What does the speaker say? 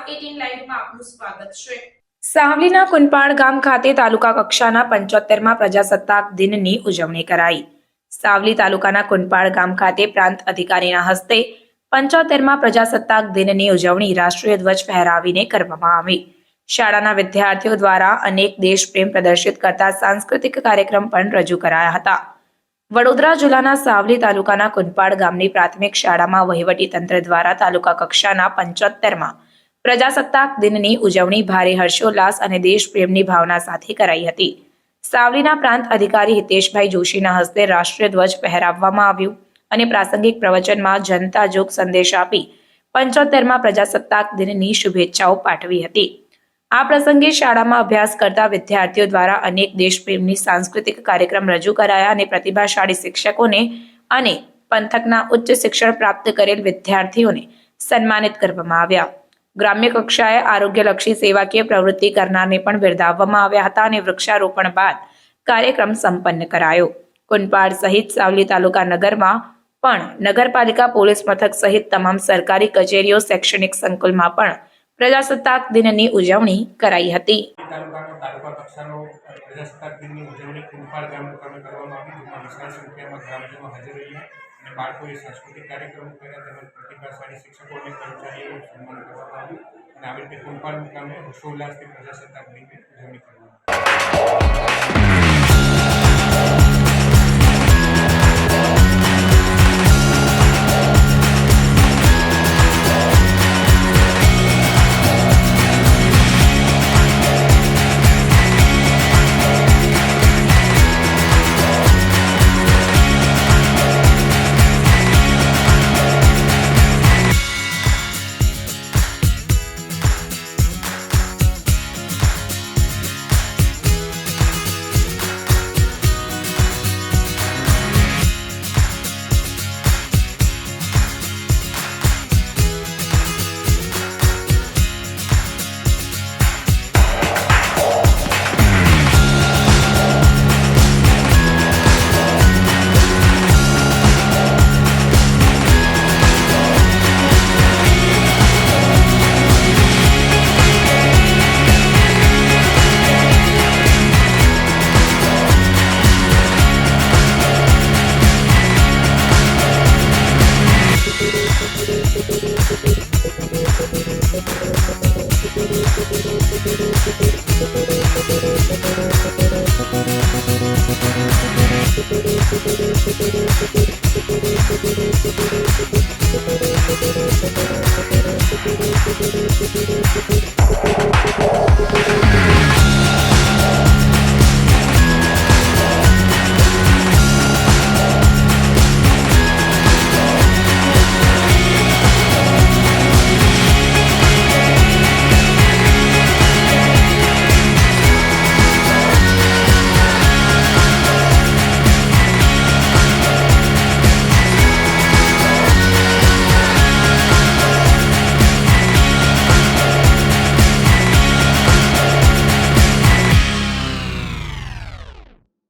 Star 18 લાઈવમાં આપનું સ્વાગત છે। સાવલીના કુંપાળ ગામ ખાતે તાલુકા કક્ષાના 75મા પ્રજાસત્તાક દિનની ઉજવણી કરાઈ। સાવલી તાલુકાના કુંપાળ ગામ ખાતે પ્રાંત અધિકારીના હસ્તે 75મા પ્રજાસત્તાક દિનની ઉજવણી રાષ્ટ્રીય ધ્વજ ફહેરાવીને કરવામાં આવી। શાળાના વિદ્યાર્થીઓ દ્વારા અનેક દેશપ્રેમ પ્રદર્શિત કરતા સાંસ્કૃતિક કાર્યક્રમ પણ રજૂ કરાયા હતા। વડોદરા જિલ્લાના સાવલી તાલુકાના કુંપાળ ગામની પ્રાથમિક શાળામાં વહીવટી તંત્ર દ્વારા તાલુકા કક્ષાના 75મા પ્રજાસત્તાક દિનની ઉજવણી ભારે હર્ષોલ્લાસ અને દેશપ્રેમની ભાવના સાથે કરાઈ હતી। સાવલીના પ્રાંત અધિકારી હિતેશભાઈ જોશીના હસ્તે રાષ્ટ્રીય ધ્વજ ફહેરાવવામાં આવ્યું અને પ્રાસંગિક પ્રવચનમાં જનતા જોગ સંદેશ આપી 75મા પ્રજાસત્તાક દિનની શુભેચ્છાઓ પાઠવી હતી। આ પ્રસંગે શાળામાં અભ્યાસ કરતા વિદ્યાર્થીઓ દ્વારા અનેક દેશપ્રેમની સાંસ્કૃતિક કાર્યક્રમ રજૂ કરાયા અને પ્રતિભાશાળી શિક્ષકોને અને પંથકના ઉચ્ચ શિક્ષણ પ્રાપ્ત કરેલ વિદ્યાર્થીઓને સન્માનિત કરવામાં આવ્યા। ગ્રામ્ય કક્ષાએ આરોગ્યલક્ષી સેવાકીય પ્રવૃત્તિ કરનારને પણ બિરદાવવામાં આવ્યા હતા અને વૃક્ષારોપણ બાદ કાર્યક્રમ સંપન્ન કરાયો। કુંપાળ સહિત સાવલી તાલુકા નગરમાં પણ નગરપાલિકા પોલીસ મથક સહિત તમામ સરકારી કચેરીઓ શૈક્ષણિક સંકુલમાં પણ પ્રજાસત્તાક દિનની ઉજવણી કરાઈ હતી। તાલુકા કક્ષાનો પ્રજાસત્તાક દિનની ઉજવણી કુંપાળ ગામ મુકામે કરવામાં આવી, જેમાં વિશાળ સંખ્યામાં ગ્રામજનો હાજર રહ્યા અને બાળકોએ સાંસ્કૃતિક કાર્યક્રમો કર્યા તેમજ પ્રતિભાશાળી શિક્ષકો અને કર્મચારીઓનું સન્માન કરવામાં આવ્યું અને આવી રીતે કુંપાળ મુકામે હર્ષોલ્લાસથી પ્રજાસત્તાક દિનની ઉજવણી કરવામાં આવી।